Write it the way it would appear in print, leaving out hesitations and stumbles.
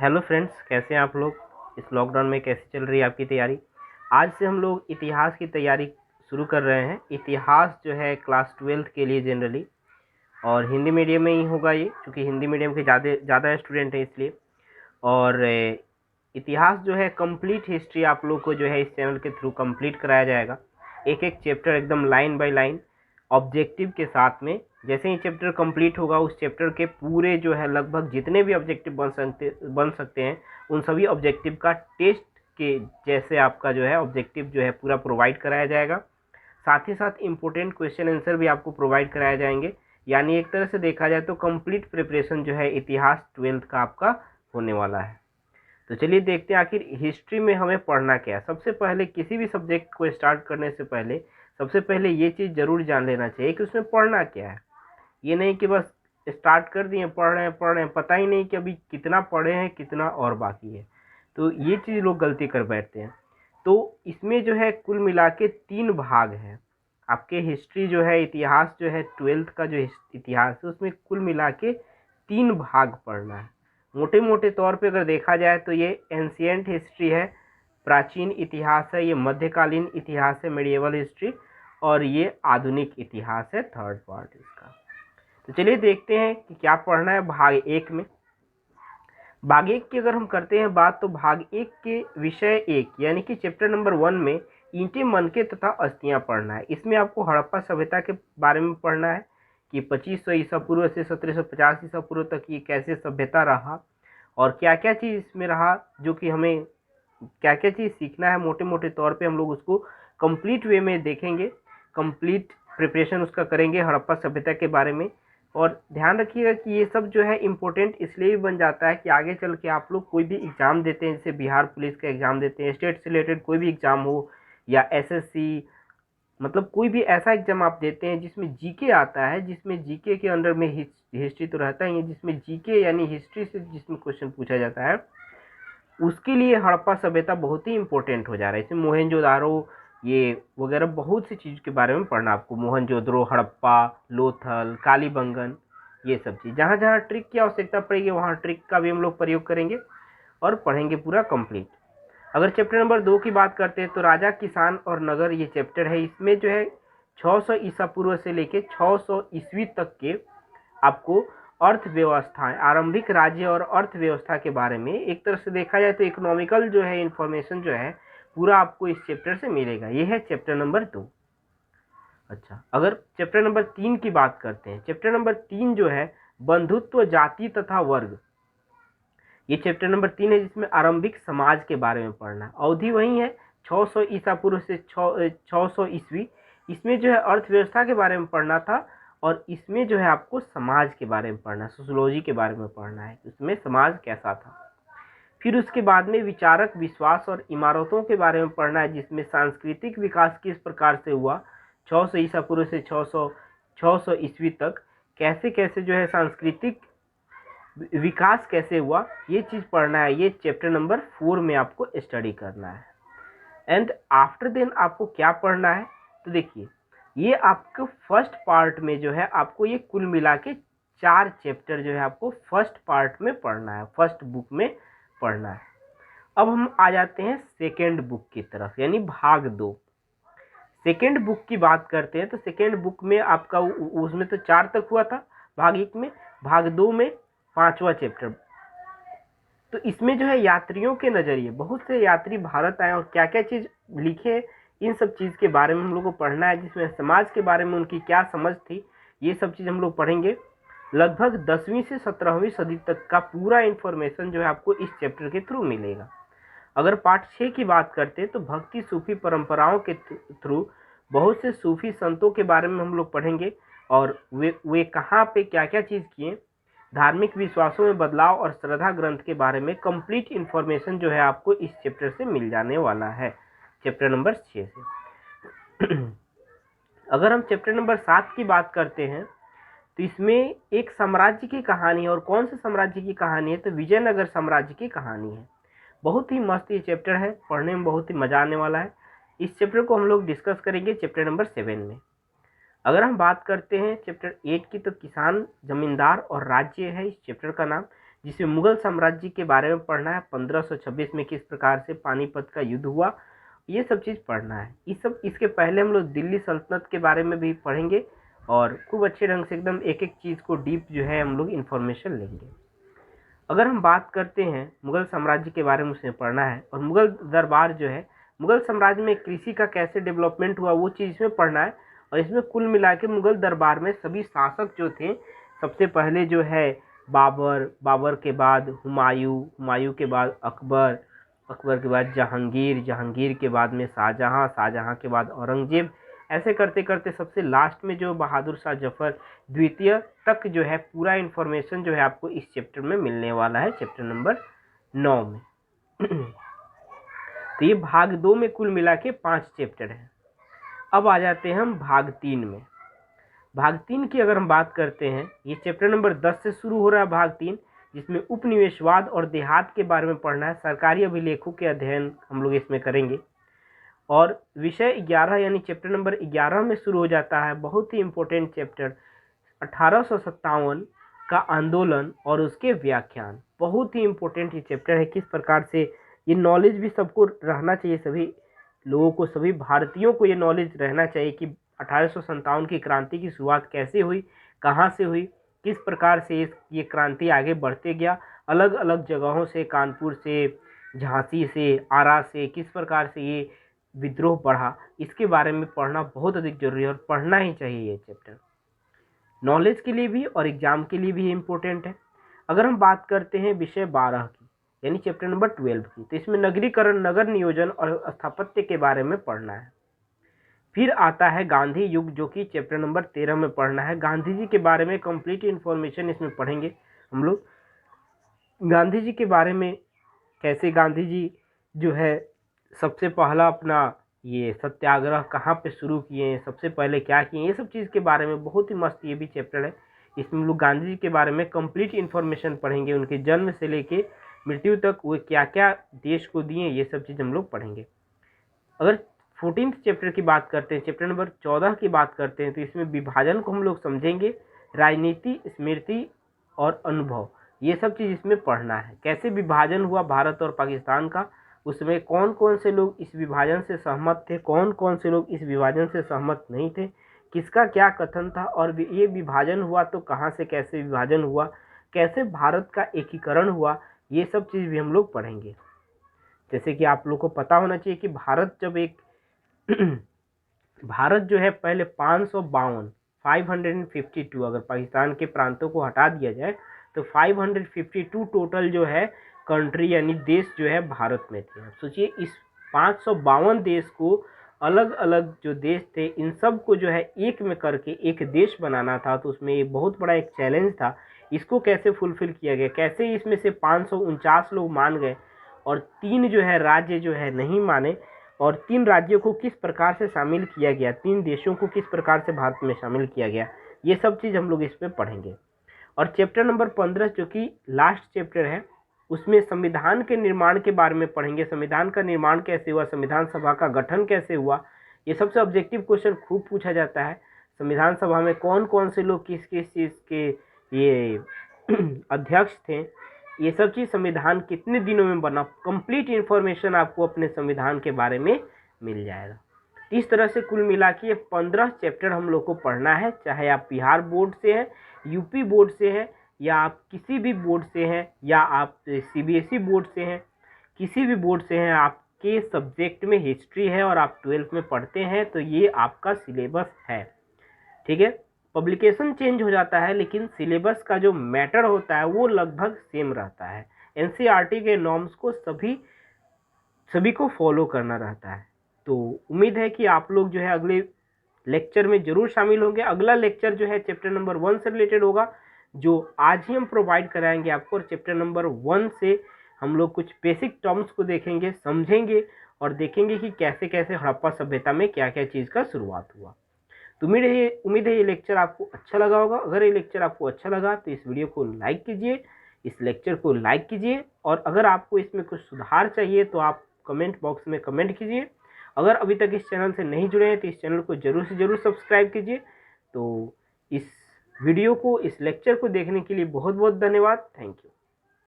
Hello friends, कैसे हैं आप लोग। इस लॉकडाउन में कैसे चल रही है आपकी तैयारी। आज से हम लोग इतिहास की तैयारी शुरू कर रहे हैं। इतिहास जो है क्लास 12th के लिए जनरली, और हिंदी मीडियम में ही होगा ये, क्योंकि हिंदी मीडियम के ज़्यादा स्टूडेंट हैं इसलिए। और इतिहास जो है कंप्लीट हिस्ट्री आप लोग को जो है इस चैनल के थ्रू कंप्लीट कराया जाएगा। एक एक चैप्टर एकदम लाइन बाय लाइन ऑब्जेक्टिव के साथ में। जैसे ही चैप्टर कंप्लीट होगा, उस चैप्टर के पूरे जो है लगभग जितने भी ऑब्जेक्टिव बन सकते हैं, उन सभी ऑब्जेक्टिव का टेस्ट के जैसे आपका जो है ऑब्जेक्टिव जो है पूरा प्रोवाइड कराया जाएगा। साथ ही साथ इम्पोर्टेंट क्वेश्चन आंसर भी आपको प्रोवाइड कराए जाएंगे। यानी एक तरह से देखा जाए तो कंप्लीट प्रिपरेशन जो है इतिहास 12th का आपका होने वाला है। तो चलिए देखते हैं आखिर हिस्ट्री में हमें पढ़ना क्या है। सबसे पहले किसी भी सब्जेक्ट को स्टार्ट करने से पहले सबसे पहले ये चीज़ ज़रूर जान लेना चाहिए कि उसमें पढ़ना क्या है। ये नहीं कि बस स्टार्ट कर दिए, पढ़ रहे हैं, पता ही नहीं कि अभी कितना पढ़े हैं, कितना और बाकी है। तो ये चीज़ लोग गलती कर बैठते हैं। तो इसमें जो है कुल मिला के 3 भाग हैं। आपके हिस्ट्री जो है, इतिहास जो है 12th का जो इतिहास है, उसमें कुल मिला के 3 भाग पढ़ना है। मोटे मोटे तौर पे अगर देखा जाए तो ये एंशियंट हिस्ट्री है, प्राचीन इतिहास है, ये मध्यकालीन इतिहास है, मेडिएवल हिस्ट्री, और ये आधुनिक इतिहास है, थर्ड पार्ट इसका। तो चलिए देखते हैं कि क्या पढ़ना है भाग 1 में। भाग 1 की अगर हम करते हैं बात, तो भाग 1 के विषय 1 यानी कि चैप्टर नंबर 1 में ईंटें, मनके तथा अस्थियां पढ़ना है। इसमें आपको हड़प्पा सभ्यता के बारे में पढ़ना है कि 2500 ईसा पूर्व से 1750 ईसा पूर्व तक ये कैसे सभ्यता रहा, और क्या क्या चीज़ इसमें रहा, जो कि हमें क्या क्या चीज़ सीखना है। मोटे मोटे तौर पे हम लोग उसको कंप्लीट वे में देखेंगे, कंप्लीट प्रिपरेशन उसका करेंगे हड़प्पा सभ्यता के बारे में। और ध्यान रखिएगा कि ये सब जो है इम्पोर्टेंट इसलिए भी बन जाता है कि आगे चल के आप लोग कोई भी एग्ज़ाम देते हैं, जैसे बिहार पुलिस का एग्ज़ाम देते हैं, स्टेट से रिलेटेड कोई भी एग्ज़ाम हो, या एसएससी, मतलब कोई भी ऐसा एग्ज़ाम आप देते हैं जिसमें जीके आता है, जिसमें जीके के अंडर में हिस्ट्री तो रहता ही है, जिसमें जीके यानी हिस्ट्री से जिसमें क्वेश्चन पूछा जाता है, उसके लिए हड़प्पा सभ्यता बहुत ही इंपॉर्टेंट हो जा रहा है। इसमें मोहनजोदारो ये वगैरह बहुत सी चीज़ के बारे में पढ़ना आपको। मोहनजोदड़ो, हड़प्पा, लोथल, कालीबंगन, ये सब चीज़ जहाँ जहाँ ट्रिक की आवश्यकता पड़ेगी वहाँ ट्रिक का भी हम लोग प्रयोग करेंगे और पढ़ेंगे पूरा कंप्लीट। अगर चैप्टर नंबर 2 की बात करते हैं तो राजा, किसान और नगर ये चैप्टर है। इसमें जो है 600 ईसा पूर्व से लेके 600 ईस्वी तक के आपको अर्थव्यवस्थाएं, आरंभिक राज्य और अर्थव्यवस्था के बारे में, एक तरह से देखा जाए तो इकोनॉमिकल जो है इंफॉर्मेशन जो है पूरा आपको इस चैप्टर से मिलेगा। ये है चैप्टर नंबर 2। अच्छा, अगर चैप्टर नंबर 3 की बात करते हैं, चैप्टर नंबर 3 जो है बंधुत्व, जाति तथा वर्ग, ये चैप्टर नंबर 3 है, जिसमें आरंभिक समाज के बारे में पढ़ना है। अवधि वही है 600 ईसा पूर्व से 600 ईस्वी। इसमें जो है अर्थव्यवस्था के बारे में पढ़ना था, और इसमें जो है आपको समाज के बारे में पढ़ना, सोशोलॉजी के बारे में पढ़ना है, उसमें समाज कैसा था। फिर उसके बाद में विचारक, विश्वास और इमारतों के बारे में पढ़ना है, जिसमें सांस्कृतिक विकास किस प्रकार से हुआ 600 ईसा पूर्व से 600 ईस्वी तक, कैसे कैसे जो है सांस्कृतिक विकास कैसे हुआ, ये चीज़ पढ़ना है। ये चैप्टर नंबर 4 में आपको स्टडी करना है। एंड आफ्टर देन आपको क्या पढ़ना है, तो देखिए ये आपको फर्स्ट पार्ट में जो है आपको ये कुल मिला के 4 चैप्टर जो है आपको फर्स्ट पार्ट में पढ़ना है, फर्स्ट बुक में पढ़ना है। अब हम आ जाते हैं सेकेंड बुक की तरफ, यानी भाग 2। सेकेंड बुक की बात करते हैं तो सेकेंड बुक में आपका उसमें तो 4 तक हुआ था भाग 1 में। भाग 2 में 5वां चैप्टर। तो इसमें जो है यात्रियों के नज़रिए, बहुत से यात्री भारत आए और क्या क्या चीज़ लिखे, इन सब चीज़ के बारे में हम लोग को पढ़ना है। जिसमें समाज के बारे में उनकी क्या समझ थी, ये सब चीज़ हम लोग पढ़ेंगे। लगभग 10वीं से 17वीं सदी तक का पूरा इन्फॉर्मेशन जो है आपको इस चैप्टर के थ्रू मिलेगा। अगर पार्ट 6 की बात करते हैं तो भक्ति सूफी परंपराओं के थ्रू बहुत से सूफी संतों के बारे में हम लोग पढ़ेंगे, और वे कहाँ पे क्या क्या चीज़ किए, धार्मिक विश्वासों में बदलाव और श्रद्धा ग्रंथ के बारे में कंप्लीट इन्फॉर्मेशन जो है आपको इस चैप्टर से मिल जाने वाला है, चैप्टर नंबर 6 से। अगर हम चैप्टर नंबर 7 की बात करते हैं तो इसमें एक साम्राज्य की कहानी है, और कौन से साम्राज्य की कहानी है, तो विजयनगर साम्राज्य की कहानी है। बहुत ही मस्त ये चैप्टर है, पढ़ने में बहुत ही मज़ा आने वाला है। इस चैप्टर को हम लोग डिस्कस करेंगे चैप्टर नंबर 7 में। अगर हम बात करते हैं चैप्टर 8 की, तो किसान, जमींदार और राज्य है इस चैप्टर का नाम। जिसमें मुगल साम्राज्य के बारे में पढ़ना है। 1526 में किस प्रकार से पानीपत का युद्ध हुआ, ये सब चीज़ पढ़ना है। इसके पहले हम लोग दिल्ली सल्तनत के बारे में भी पढ़ेंगे और खूब अच्छे ढंग से एकदम एक एक चीज़ को डीप जो है हम लोग इन्फॉर्मेशन लेंगे। अगर हम बात करते हैं मुगल साम्राज्य के बारे में, उसमें पढ़ना है। और मुगल दरबार जो है, मुगल साम्राज्य में कृषि का कैसे डेवलपमेंट हुआ वो चीज़ इसमें पढ़ना है। और इसमें कुल मिला के मुगल दरबार में सभी शासक जो थे, सबसे पहले जो है बाबर, बाबर के बाद हुमायूं, हुमायूं के बाद अकबर, अकबर के बाद जहांगीर, जहांगीर के बाद में शाहजहां, शाहजहां के बाद औरंगजेब, ऐसे करते करते सबसे लास्ट में जो बहादुर शाह जफर द्वितीय तक जो है पूरा इन्फॉर्मेशन जो है आपको इस चैप्टर में मिलने वाला है, चैप्टर नंबर 9 में। तो ये भाग 2 में कुल मिला के 5 चैप्टर हैं। अब आ जाते हैं हम भाग 3 में। भाग 3 की अगर हम बात करते हैं, ये चैप्टर नंबर 10 से शुरू हो रहा है भाग 3, जिसमें उपनिवेशवाद और देहात के बारे में पढ़ना है। सरकारी अभिलेखों के अध्ययन हम लोग इसमें करेंगे। और विषय 11 यानी चैप्टर नंबर 11 में शुरू हो जाता है बहुत ही इम्पोर्टेंट चैप्टर, 1857 का आंदोलन और उसके व्याख्यान। बहुत ही इम्पोर्टेंट ये चैप्टर है। किस प्रकार से ये नॉलेज भी सबको रहना चाहिए, सभी लोगों को, सभी भारतीयों को ये नॉलेज रहना चाहिए कि 1857 की क्रांति की शुरुआत कैसे हुई, कहाँ से हुई, किस प्रकार से ये क्रांति आगे बढ़ते गया, अलग अलग जगहों से, कानपुर से, झांसी से, आरा से, किस प्रकार से ये विद्रोह बढ़ा, इसके बारे में पढ़ना बहुत अधिक जरूरी है और पढ़ना ही चाहिए। ये चैप्टर नॉलेज के लिए भी और एग्जाम के लिए भी इम्पोर्टेंट है। अगर हम बात करते हैं विषय 12 की यानी चैप्टर नंबर 12 की, तो इसमें नगरीकरण, नगर नियोजन और स्थापत्य के बारे में पढ़ना है। फिर आता है गांधी युग, जो कि चैप्टर नंबर 13 में पढ़ना है। गांधी जी के बारे में कंप्लीट इन्फॉर्मेशन इसमें पढ़ेंगे हम लोग। गांधी जी के बारे में, कैसे गांधी जी जो है सबसे पहला अपना ये सत्याग्रह कहाँ पे शुरू किए, सबसे पहले क्या किए, ये सब चीज़ के बारे में बहुत ही मस्त ये भी चैप्टर है। इसमें हम लोग गांधी जी के बारे में कंप्लीट इन्फॉर्मेशन पढ़ेंगे, उनके जन्म से लेके मृत्यु तक वो क्या क्या देश को दिए, ये सब चीज़ हम लोग पढ़ेंगे। अगर 14th चैप्टर की बात करते हैं, चैप्टर नंबर 14 की बात करते हैं, तो इसमें विभाजन को हम लोग समझेंगे। राजनीति, स्मृति और अनुभव, ये सब चीज़ इसमें पढ़ना है। कैसे विभाजन हुआ भारत और पाकिस्तान का, उसमें कौन कौन से लोग इस विभाजन से सहमत थे, कौन कौन से लोग इस विभाजन से सहमत नहीं थे, किसका क्या कथन था, और ये विभाजन हुआ तो कहाँ से कैसे विभाजन हुआ, कैसे भारत का एकीकरण हुआ, ये सब चीज़ भी हम लोग पढ़ेंगे। जैसे कि आप लोग को पता होना चाहिए कि भारत जब एक भारत जो है पहले 552 अगर पाकिस्तान के प्रांतों को हटा दिया जाए तो 552 टोटल जो है कंट्री यानी देश जो है भारत में थे। सोचिए इस 552 देश को, अलग अलग जो देश थे, इन सब को जो है एक में करके एक देश बनाना था। तो उसमें ये बहुत बड़ा एक चैलेंज था। इसको कैसे फुलफिल किया गया, कैसे इसमें से 549 लोग मान गए और 3 जो है राज्य जो है नहीं माने, और 3 राज्यों को किस प्रकार से शामिल किया गया, 3 देशों को किस प्रकार से भारत में शामिल किया गया, ये सब चीज़ हम लोग इसमें पढ़ेंगे। और चैप्टर नंबर 15 जो कि लास्ट चैप्टर है, उसमें संविधान के निर्माण के बारे में पढ़ेंगे। संविधान का निर्माण कैसे हुआ, संविधान सभा का गठन कैसे हुआ, ये सबसे ऑब्जेक्टिव क्वेश्चन खूब पूछा जाता है। संविधान सभा में कौन कौन से लोग किस किस चीज़ के ये अध्यक्ष थे, ये सब चीज़, संविधान कितने दिनों में बना, कंप्लीट इन्फॉर्मेशन आपको अपने संविधान के बारे में मिल जाएगा। इस तरह से कुल मिला के 15 चैप्टर हम लोग को पढ़ना है। चाहे आप बिहार बोर्ड से हैं, यूपी बोर्ड से हैं, या आप किसी भी बोर्ड से हैं, या आप सीबीएसई बोर्ड से हैं, किसी भी बोर्ड से हैं, आपके सब्जेक्ट में हिस्ट्री है और आप 12th में पढ़ते हैं, तो ये आपका सिलेबस है। ठीक है, पब्लिकेशन चेंज हो जाता है लेकिन सिलेबस का जो मैटर होता है वो लगभग सेम रहता है। एनसीईआरटी के नॉर्म्स को सभी को फॉलो करना रहता है। तो उम्मीद है कि आप लोग जो है अगले लेक्चर में ज़रूर शामिल होंगे। अगला लेक्चर जो है चैप्टर नंबर 1 से रिलेटेड होगा, जो आज ही हम प्रोवाइड कराएंगे आपको। और चैप्टर नंबर 1 से हम लोग कुछ बेसिक टर्म्स को देखेंगे, समझेंगे और देखेंगे कि कैसे कैसे हड़प्पा सभ्यता में क्या क्या चीज़ का शुरुआत हुआ। तो उम्मीद है ये लेक्चर आपको अच्छा लगा होगा। अगर ये लेक्चर आपको अच्छा लगा तो इस वीडियो को लाइक कीजिए, इस लेक्चर को लाइक कीजिए, और अगर आपको इसमें कुछ सुधार चाहिए तो आप कमेंट बॉक्स में कमेंट कीजिए। अगर अभी तक इस चैनल से नहीं जुड़े हैं तो इस चैनल को ज़रूर से ज़रूर सब्सक्राइब कीजिए। तो इस वीडियो को, इस लेक्चर को देखने के लिए बहुत बहुत धन्यवाद। Thank you.